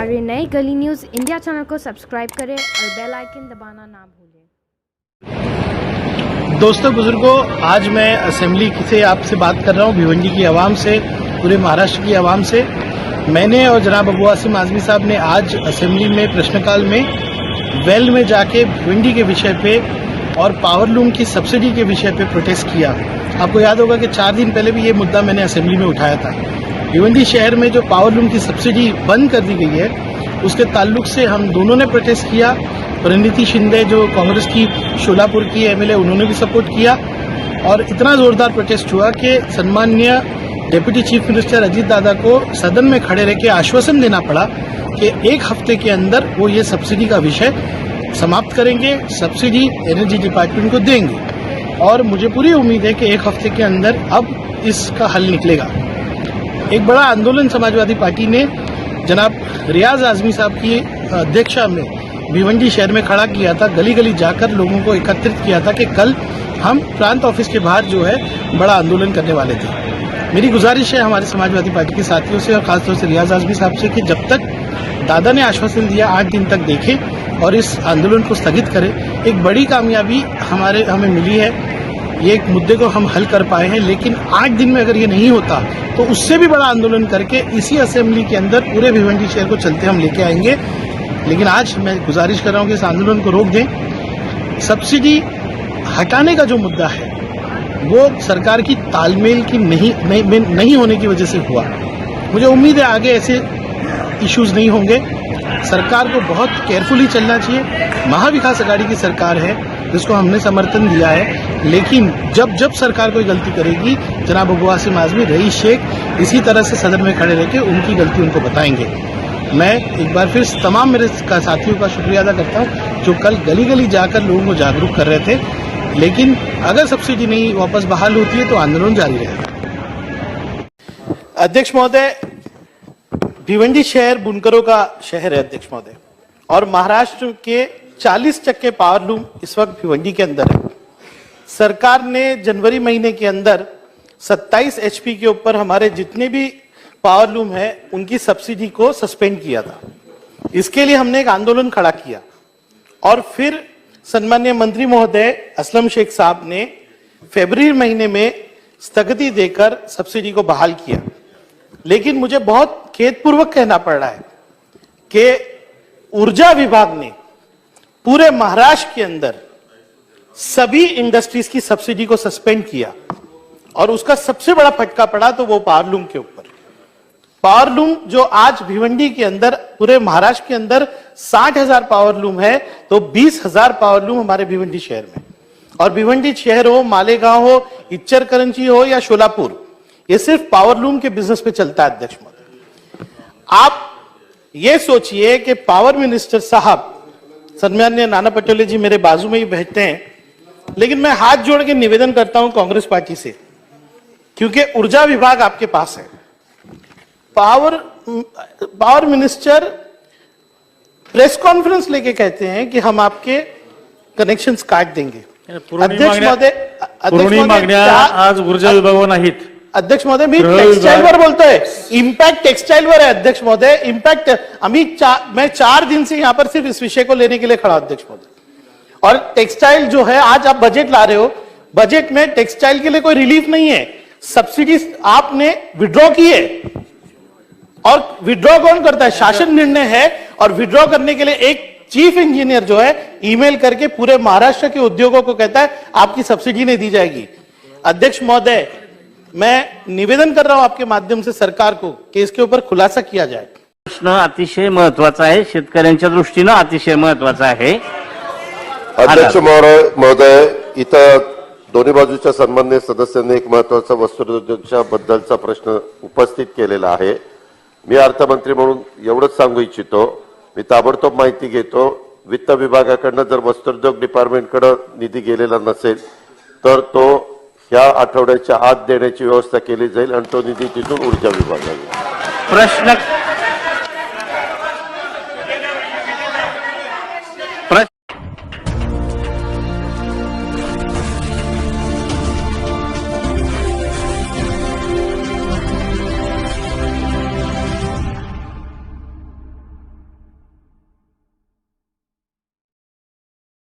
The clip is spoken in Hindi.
हमारे नए गली न्यूज़ इंडिया चैनल को सब्सक्राइब करें और बेल आइकन दबाना ना भूलें। दोस्तों बुजुर्गों, आज मैं असेंबली से आपसे बात कर रहा हूँ, भिवंडी की आवाम से, पूरे महाराष्ट्र की आवाम से। मैंने और जनाब अबू आसिम आज़मी साहब ने आज असेंबली में प्रश्नकाल में वेल में जाके भिवंडी के विषय पे और पावरलूम की सब्सिडी के विषय पे प्रोटेस्ट किया। आपको याद होगा कि 4 दिन पहले भी ये मुद्दा मैंने असेंबली में उठाया था। भिवंडी शहर में जो पावरलूम की सब्सिडी बंद कर दी गई है, उसके ताल्लुक से हम दोनों ने प्रोटेस्ट किया। परिणीति शिंदे जो कांग्रेस की शोलापुर की एमएलए, उन्होंने भी सपोर्ट किया और इतना जोरदार प्रोटेस्ट हुआ कि सम्माननीय डिप्टी चीफ मिनिस्टर अजीत दादा को सदन में खड़े रह के आश्वासन देना पड़ा कि 1 हफ्ते के अंदर वो ये सब्सिडी का विषय समाप्त करेंगे, सब्सिडी एनर्जी डिपार्टमेंट को देंगे। और मुझे पूरी उम्मीद है कि 1 हफ्ते के अंदर अब इसका हल निकलेगा। एक बड़ा आंदोलन समाजवादी पार्टी ने जनाब रियाज आज़मी साहब की अध्यक्षता में भिवंडी शहर में खड़ा किया था। गली गली जाकर लोगों को एकत्रित किया था कि कल हम प्रांत ऑफिस के बाहर जो है बड़ा आंदोलन करने वाले थे। मेरी गुजारिश है हमारे समाजवादी पार्टी के साथियों से और खासतौर से रियाज आज़मी साहब से कि जब तक दादा ने आश्वासन दिया 8 दिन तक देखें और इस आंदोलन को स्थगित करें। एक बड़ी कामयाबी हमें मिली है, ये एक मुद्दे को हम हल कर पाए हैं, लेकिन 8 दिन में अगर ये नहीं होता तो उससे भी बड़ा आंदोलन करके इसी असेंबली के अंदर पूरे भिवंडी शहर को चलते हम लेके आएंगे। लेकिन आज मैं गुजारिश कर रहा हूं कि इस आंदोलन को रोक दें। सब्सिडी हटाने का जो मुद्दा है वो सरकार की तालमेल की नहीं होने की वजह से हुआ। मुझे उम्मीद है आगे ऐसे इश्यूज नहीं होंगे। सरकार को बहुत केयरफुली चलना चाहिए। महाविकास आघाड़ी की सरकार है जिसको हमने समर्थन दिया है, लेकिन जब सरकार कोई गलती करेगी, जनाब अबू आसिम आज़मी, रईस शेख इसी तरह से सदन में खड़े रह के उनकी गलती उनको बताएंगे। मैं एक बार फिर तमाम मेरे साथियों का शुक्रिया अदा करता हूं जो कल गली गली जाकर लोगों को जागरूक कर रहे थे। लेकिन अगर सब्सिडी नहीं वापस बहाल होती है तो आंदोलन जारी रहेगा। अध्यक्ष महोदय, भिवंडी शहर बुनकरों का शहर है अध्यक्ष महोदय, और महाराष्ट्र के 40% पावरलूम इस वक्त भिवंडी के अंदर है। सरकार ने जनवरी महीने के अंदर 27 HP के ऊपर हमारे जितने भी पावरलूम है उनकी सब्सिडी को सस्पेंड किया था। इसके लिए हमने एक आंदोलन खड़ा किया और फिर सम्माननीय मंत्री महोदय असलम शेख साहब ने फरवरी महीने में स्थगिति देकर सब्सिडी को बहाल किया। लेकिन मुझे बहुत खेदपूर्वक कहना पड़ रहा है कि ऊर्जा विभाग ने पूरे महाराष्ट्र के अंदर सभी इंडस्ट्रीज की सब्सिडी को सस्पेंड किया और उसका सबसे बड़ा फटका पड़ा तो वो पावरलूम के ऊपर। पावरलूम जो आज भिवंडी के अंदर, पूरे महाराष्ट्र के अंदर 60,000 पावरलूम है, तो 20,000 पावरलूम हमारे भिवंडी शहर में। और भिवंडी शहर हो, मालेगांव हो, इच्चरकरंजी हो या शोलापुर, ये सिर्फ पावरलूम के बिजनेस पे चलता है अध्यक्ष महोदय। आप ये सोचिए कि पावर मिनिस्टर साहब सम्माननीय नाना पटोले जी मेरे बाजू में ही बैठते हैं, लेकिन मैं हाथ जोड़ के निवेदन करता हूं कांग्रेस पार्टी से, क्योंकि ऊर्जा विभाग आपके पास है, पावर मिनिस्टर प्रेस कॉन्फ्रेंस लेके कहते हैं कि हम आपके कनेक्शन्स काट देंगे। अध्यक्ष महोदय, आज ऊर्जा विभाग नाहीत। अध्यक्ष महोदय, मी टेक्सटाईलवर बोलतोय, इम्पॅक्ट टेक्सटाईलवर है अध्यक्ष महोदय। इम्पॅक्ट मैं 4 दिन से यहाँ पर सिर्फ इस विषय को लेने के लिए खड़ा अध्यक्ष महोदय। और टेक्सटाइल जो है, आज आप बजट ला रहे हो, बजट में टेक्सटाइल के लिए कोई रिलीफ नहीं है। सब्सिडी आपने विड्रॉ की है और विड्रॉ कौन करता है? शासन निर्णय है। और विड्रॉ करने के लिए एक चीफ इंजीनियर जो है ईमेल करके पूरे महाराष्ट्र के उद्योगों को कहता है आपकी सब्सिडी नहीं दी जाएगी। अध्यक्ष महोदय, मैं निवेदन कर रहा हूं आपके माध्यम से सरकार को कि इसके ऊपर खुलासा किया जाए। प्रश्न अतिशय महत्वाचा आहे, शेतकऱ्यांच्या दृष्टीने अतिशय महत्वाचा आहे। अध्यक्ष महोदय, इथं दोन्ही बाजूच्या सन्माननीय सदस्यांनी एक महत्वाचा वस्त्रोद्योगाबद्दलचा प्रश्न उपस्थित केलेला आहे। मी अर्थमंत्री म्हणून एवढंच सांगू इच्छितो, मी ताबडतोब माहिती घेतो, वित्त विभागाकडनं जर वस्त्रोद्योग डिपार्टमेंटकडे निधी गेलेला नसेल तर तो ह्या आठवड्याच्या आत देण्याची व्यवस्था केली जाईल आणि तो निधी तिथून ऊर्जा विभागाला। प्रश्न